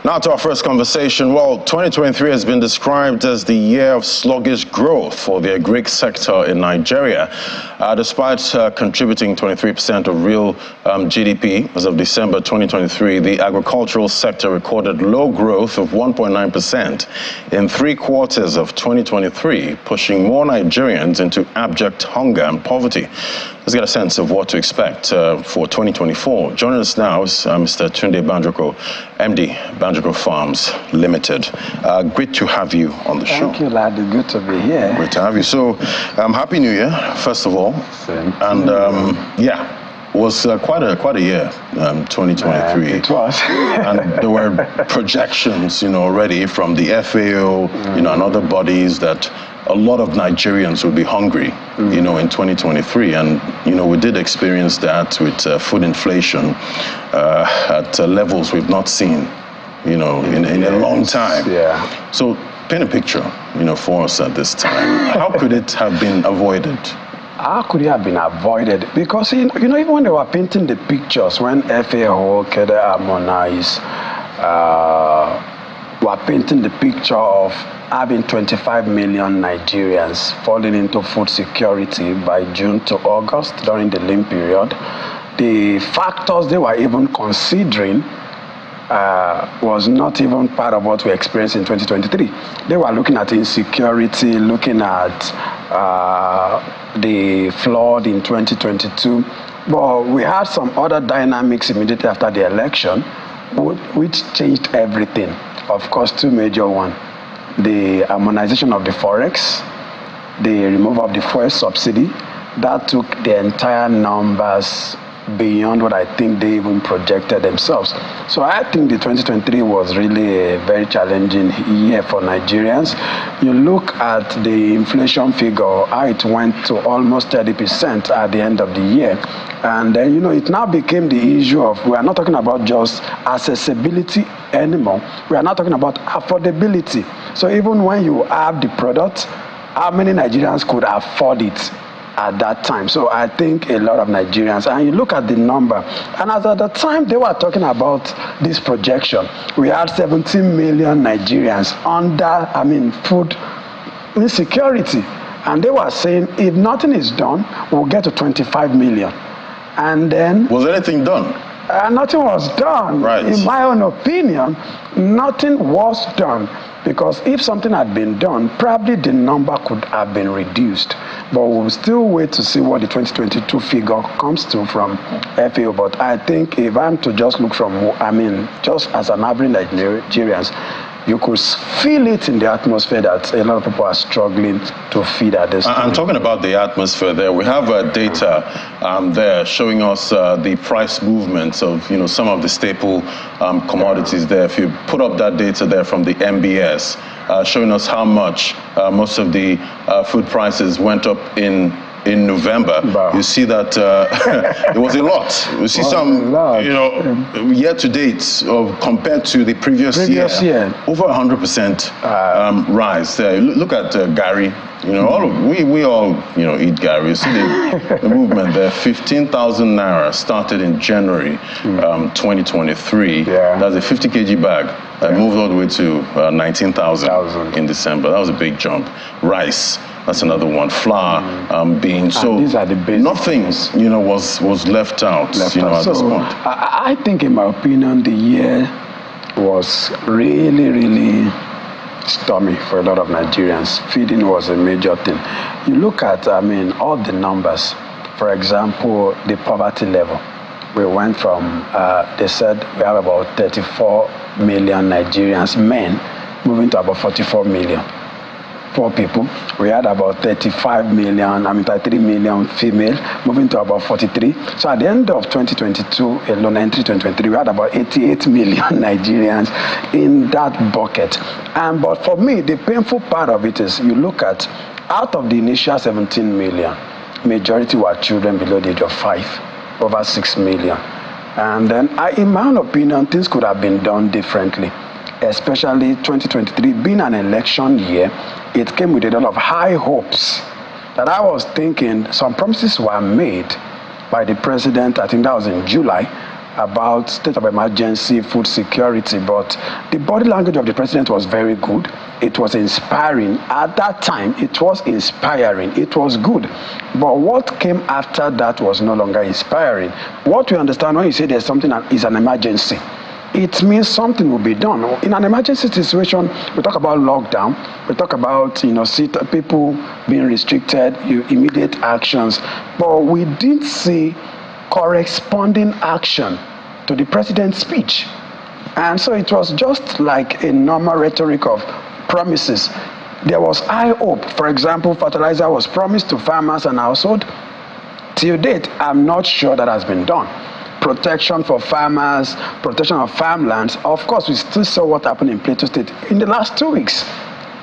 Now to our first conversation. Well, 2023 has been described as the year of sluggish growth for the agri sector in Nigeria. Despite contributing 23% of real GDP as of December 2023, the agricultural sector recorded low growth of 1.9% in 3 quarters of 2023, pushing more Nigerians into abject hunger and poverty. Let's get a sense of what to expect for 2024. Joining us now is Mr. Tunde Banjoko, MD, Banjoko Farms Limited. Great to have you on the show. Thank you, lad. It's good to be here. Great to have you. So, Happy New Year, first of all. Same. And it was quite a year, 2023. It was. And there were projections, already from the FAO, and other bodies that a lot of Nigerians will be hungry, in 2023. And, we did experience that with food inflation at levels we've not seen, in a long time. Yeah. So paint a picture, for us at this time. How could it have been avoided? How could it have been avoided? Because, even when they were painting the pictures, when FAO, Kede Harmonize, were painting the picture of having 25 million Nigerians falling into food security by June to August during the lean period, the factors they were even considering was not even part of what we experienced in 2023. They were looking at insecurity, looking at the flood in 2022. But we had some other dynamics immediately after the election, which changed everything. Of course, 2 major ones. The harmonization of the forex, the removal of the fuel subsidy, that took the entire numbers beyond what I think they even projected themselves. So I think the 2023 was really a very challenging year for Nigerians. You look at the inflation figure, how it went to almost 30% at the end of the year. And then, it now became the issue of, we are not talking about just accessibility anymore. We are not talking about affordability. So even when you have the product, how many Nigerians could afford it at that time? So I think a lot of Nigerians, and you look at the number, and at the time they were talking about this projection, we had 17 million Nigerians under, food insecurity. And they were saying if nothing is done, we'll get to 25 million. And then... Was anything done? Nothing was done. Right. In my own opinion, nothing was done. Because if something had been done, probably the number could have been reduced. But we'll still wait to see what the 2022 figure comes to from FAO. But I think if I'm to just look from, just as an average Nigerians, you could feel it in the atmosphere that a lot of people are struggling to feed at this time. I'm talking about the atmosphere there. We have data there showing us the price movements of some of the staple commodities there. If you put up that data there from the MBS, showing us how much most of the food prices went up in November, you see that it was a lot. You see some, year to date, compared to the previous year, over 100% rise there. Look at Gary. We all eat Gary. You see the movement there. 15,000 naira started in January 2023. Yeah. That's a 50 kg bag. That moved all the way to 19,000 in December. That was a big jump. Rice. That's another one. Flour, beans. So these are the basics. Nothing, was left out. At this point. I think, in my opinion, the year was really, really stormy for a lot of Nigerians. Feeding was a major thing. You look at, all the numbers. For example, the poverty level. We went from, they said we have about 34 million Nigerians, men, moving to about 44 million. Poor people. We had about 33 million female, moving to about 43. So at the end of 2022, alone entry 2023, we had about 88 million Nigerians in that bucket. But for me, the painful part of it is you look at, out of the initial 17 million, majority were children below the age of 5, over 6 million. And then, in my own opinion, things could have been done differently. Especially 2023 being an election year, it came with a lot of high hopes that I was thinking some promises were made by the president. I think that was in July, about state of emergency, food security, but the body language of the president was very good. It was inspiring. At that time, it was inspiring. It was good. But what came after that was no longer inspiring. What we understand when you say there's something that is an emergency, it means something will be done. In an emergency situation, we talk about lockdown, we talk about people being restricted, immediate actions, but we didn't see corresponding action to the president's speech. And so it was just like a normal rhetoric of promises. There was high hope. For example, fertilizer was promised to farmers and households. Till date, I'm not sure that has been done. Protection for farmers, protection of farmlands. Of course, we still saw what happened in Plateau State in the last 2 weeks.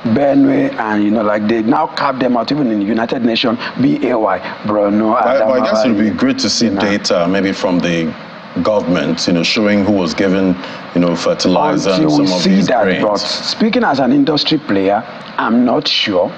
Benue, and they now cap them out even in the United Nations, BAY, Bruno. I guess it would be great to see data maybe from the government, showing who was given, fertilizer and some of these grains. But speaking as an industry player, I'm not sure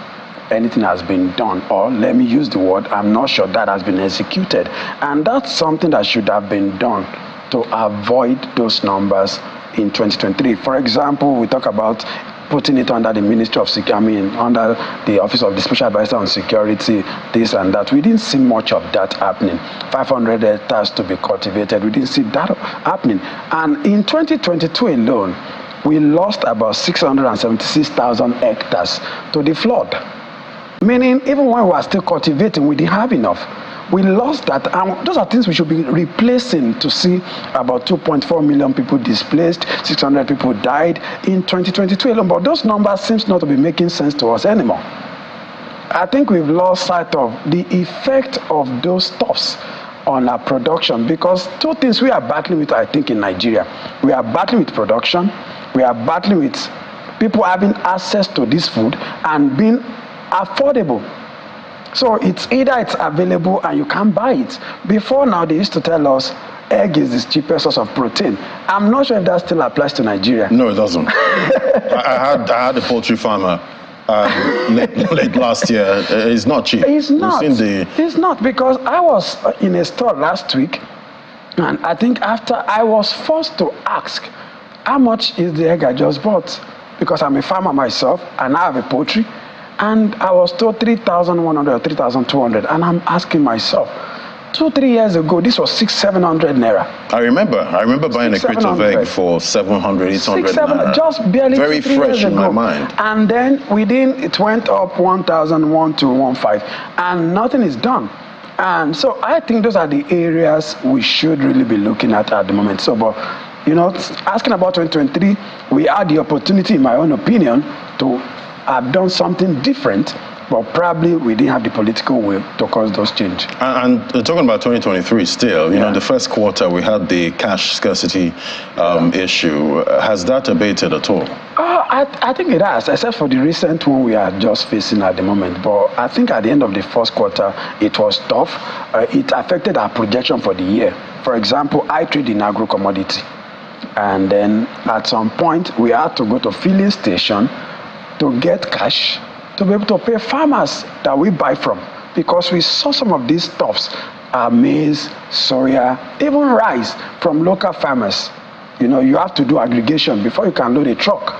anything has been done, or let me use the word, I'm not sure that has been executed. And that's something that should have been done to avoid those numbers in 2023. For example, we talk about putting it under the Ministry of Security, under the Office of the Special Advisor on Security, this and that. We didn't see much of that happening. 500 hectares to be cultivated, we didn't see that happening. And in 2022 alone, we lost about 676,000 hectares to the flood. Meaning, even when we were still cultivating, we didn't have enough. We lost that, and those are things we should be replacing to see about 2.4 million people displaced, 600 people died in 2022 alone. But those numbers seems not to be making sense to us anymore. I think we've lost sight of the effect of those stuffs on our production, because two things we are battling with, I think, in Nigeria. We are battling with production, we are battling with people having access to this food and being affordable. So it's either it's available and you can buy it. Before now, they used to tell us egg is the cheapest source of protein. I'm not sure if that still applies to Nigeria. No, it doesn't. I had a poultry farmer late last year. It's not cheap. It's not. It's not, because I was in a store last week, and I think after I was forced to ask, how much is the egg I just bought? Because I'm a farmer myself and I have a poultry. And I was told 3,100 or 3,200, and I'm asking myself, 2-3 years ago, this was 600-700 naira. I remember buying a crate of egg for 700, 800 naira. Just barely very 2-3 fresh years in ago. my mind. And then it went up 1,001 to 15, and nothing is done. And so I think those are the areas we should really be looking at the moment. So, but asking about 2023, we had the opportunity, in my own opinion, to have done something different, but probably we didn't have the political will to cause those change. And talking about 2023 still, the first quarter we had the cash scarcity issue. Has that abated at all? I think it has, except for the recent one we are just facing at the moment. But I think at the end of the first quarter, it was tough. It affected our projection for the year. For example, I trade in agro-commodity. And then at some point, we had to go to filling station to get cash to be able to pay farmers that we buy from, because we saw some of these stuffs, maize, soya, even rice from local farmers. You have to do aggregation before you can load a truck.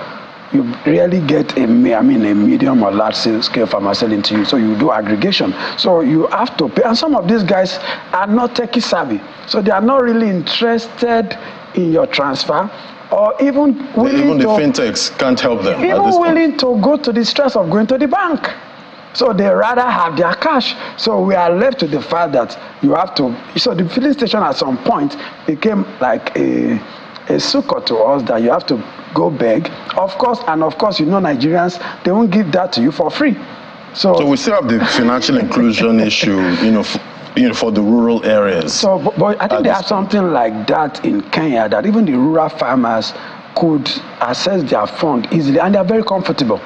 You rarely get a medium or large scale farmer selling to you, so you do aggregation. So you have to pay, and some of these guys are not techie savvy, so they are not really interested in your transfer, or even the fintechs can't help them. Even willing to go to the stress of going to the bank. So they rather have their cash. So we are left to the fact that you have to. So the filling station at some point became like a succor to us, that you have to go beg. Of course, Nigerians, they won't give that to you for free. So we still have the financial inclusion issue, for the rural areas. So, but I think they have something like that in Kenya, that even the rural farmers could access their fund easily, and they're very comfortable.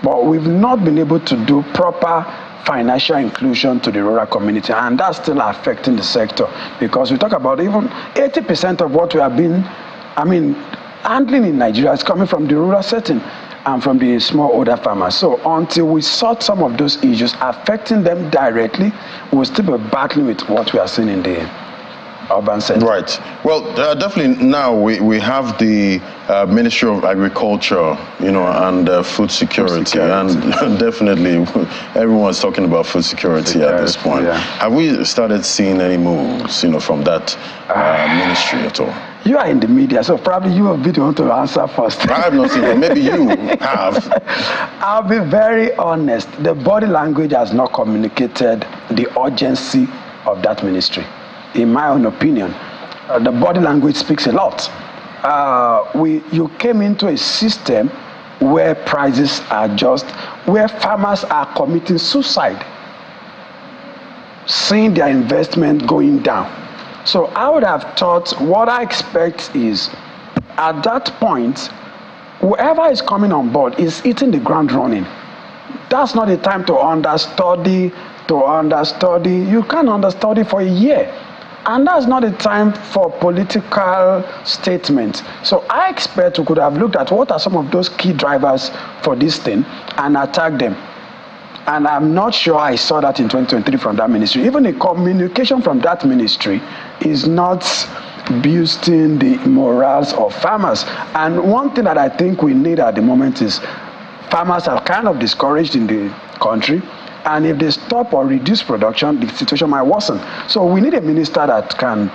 But we've not been able to do proper financial inclusion to the rural community, and that's still affecting the sector, because we talk about even 80% of what we have been, handling in Nigeria is coming from the rural setting and from the smallholder farmers. So until we sort some of those issues affecting them directly, we'll still be battling with what we are seeing in the urban setting. Right. Well, definitely now we have the Ministry of Agriculture, and food security. And definitely everyone's talking about food security at this point. Yeah. Have we started seeing any moves, from that ministry at all? You are in the media, so probably you will be the one to answer first. I have not seen it. Maybe you have. I'll be very honest. The body language has not communicated the urgency of that ministry. In my own opinion, the body language speaks a lot. You came into a system where prices are just, where farmers are committing suicide, seeing their investment going down. So I would have thought, what I expect is, at that point, whoever is coming on board is hitting the ground running. That's not the time to understudy. You can't understudy for a year. And that's not the time for political statements. So I expect we could have looked at what are some of those key drivers for this thing and attack them. And I'm not sure I saw that in 2023 from that ministry. Even the communication from that ministry is not boosting the morals of farmers. And one thing that I think we need at the moment is farmers are kind of discouraged in the country. And if they stop or reduce production, the situation might worsen. So we need a minister that can,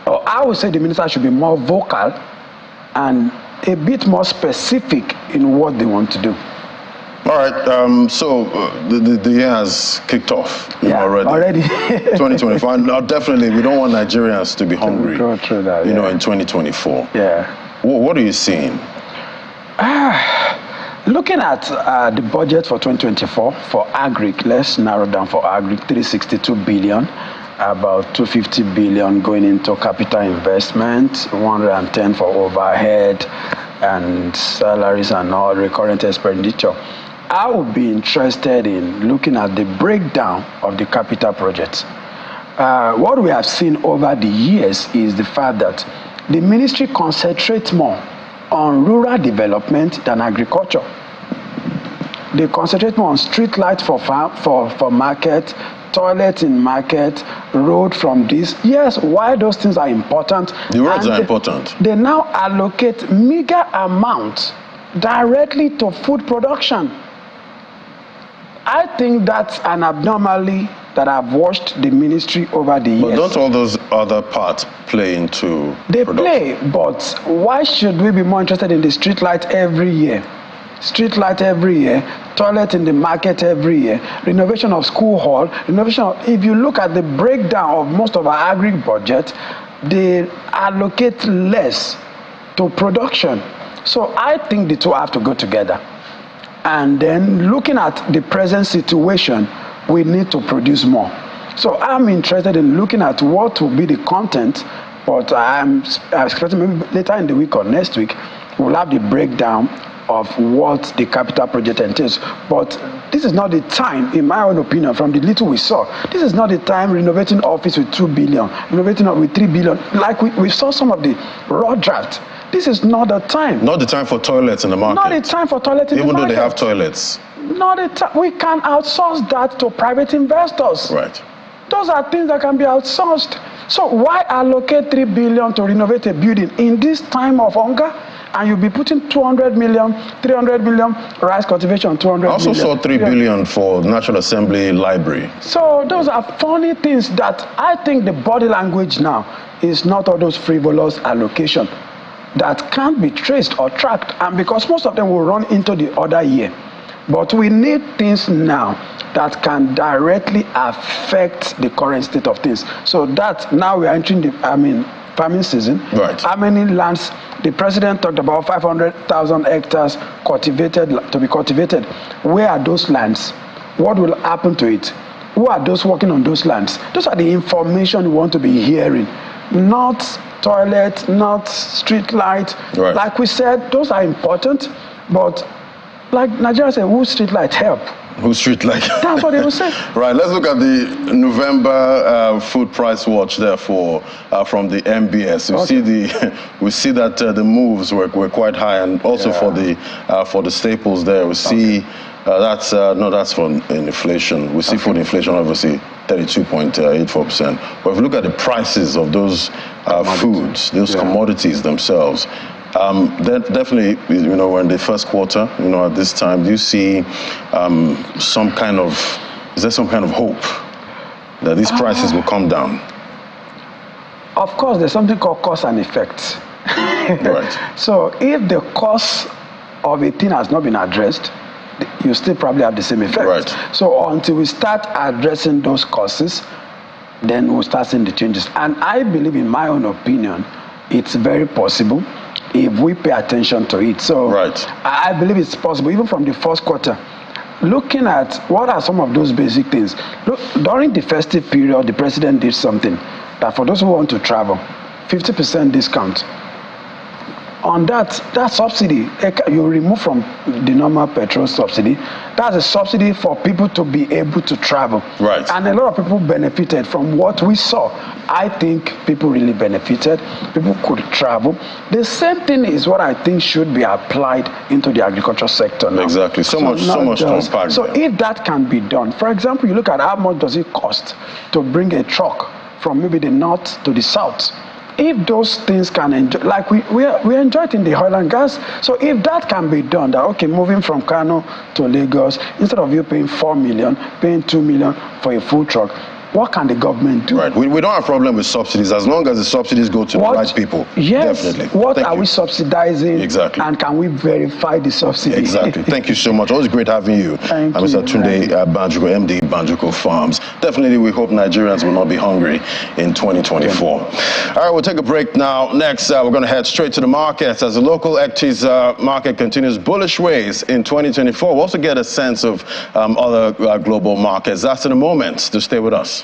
or I would say the minister should be more vocal and a bit more specific in what they want to do. All right, so the year has kicked off already. 2025. Now, definitely, we don't want Nigerians to be hungry, go through that, in 2024. Yeah. What are you seeing? Looking at the budget for 2024 for agri, let's narrow down for agri, 362 billion, about 250 billion going into capital investment, 110 for overhead and salaries and all recurrent expenditure. I would be interested in looking at the breakdown of the capital projects. What we have seen over the years is the fact that the ministry concentrates more on rural development than agriculture. They concentrate more on street lights for market, toilet in market, road from this. Yes, why those things are important. The roads are important. They now allocate meager amounts directly to food production. I think that's an abnormality that I've watched the ministry over the years. But don't all those other parts play into They production? play, but why should we be more interested in the street light every year? Street light every year, toilet in the market every year, renovation of school hall, if you look at the breakdown of most of our agri budget, they allocate less to production. So I think the two have to go together. And then looking at the present situation, we need to produce more. So I'm interested in looking at what will be the content, but I'm expecting maybe later in the week or next week, we'll have the breakdown of what the capital project entails. But this is not the time, in my own opinion, from the little we saw, this is not the time renovating office with 2 billion, renovating with 3 billion, like we saw some of the raw draft. This is not the time. Not the time for toilets in the market. Not the time for toilets in the market. Even though they have toilets. Not the time. We can outsource that to private investors. Right. Those are things that can be outsourced. So why allocate 3 billion to renovate a building in this time of hunger? And you'll be putting 200 million, 300 million, rice cultivation, 200 million. I also saw 3 billion for National Assembly Library. So those are funny things that I think the body language now is not all those frivolous allocation that can't be traced or tracked, and because most of them will run into the other year. But we need things now that can directly affect the current state of things. So that now we are entering the farming season. Right. How many lands? The president talked about 500,000 hectares cultivated to be cultivated. Where are those lands? What will happen to it? Who are those working on those lands? Those are the information we want to be hearing, not toilet, not street light. Right. Like we said, those are important, but like Nigeria said, who street light help? Who street light? That's what they will say. Right, let's look at the November food price watch there from the MBS. We see that the moves were quite high, and also for the staples there, we see That's for inflation. We see food inflation, obviously, 32.84%. But if you look at the prices of those foods, those commodities themselves, definitely, we're in the first quarter, at this time, do you see is there some kind of hope that these prices will come down? Of course, there's something called cause and effect. Right. So if the cause of a thing has not been addressed, you still probably have the same effect. Right. So until we start addressing those causes, then we'll start seeing the changes. And I believe, in my own opinion, it's very possible if we pay attention to it. So I believe it's possible, even from the first quarter. Looking at what are some of those basic things. Look, during the festive period, the president did something that for those who want to travel, 50% discount. On that subsidy, you remove from the normal petrol subsidy. That's a subsidy for people to be able to travel. Right. And a lot of people benefited from what we saw. I think people really benefited. People could travel. The same thing is what I think should be applied into the agricultural sector now. Exactly. So much to unpack. So if that can be done, for example, you look at how much does it cost to bring a truck from maybe the north to the south. If those things can enjoy, like we enjoy it in the oil and gas, so if that can be done, that okay, moving from Kano to Lagos, instead of you paying 4 million, paying 2 million for a food truck, what can the government do? Right. We don't have a problem with subsidies as long as the subsidies go to the right people. Yes. Definitely. What are we subsidizing? Exactly. And can we verify the subsidy? Exactly. Thank you so much. Always great having you. Thank you. Mr. Tunde Banjoko, MD Banjoko Farms. Definitely, we hope Nigerians will not be hungry in 2024. All right, we'll take a break now. Next, we're going to head straight to the markets as the local equities market continues bullish ways in 2024. We'll also get a sense of other global markets. That's in a moment. To stay with us.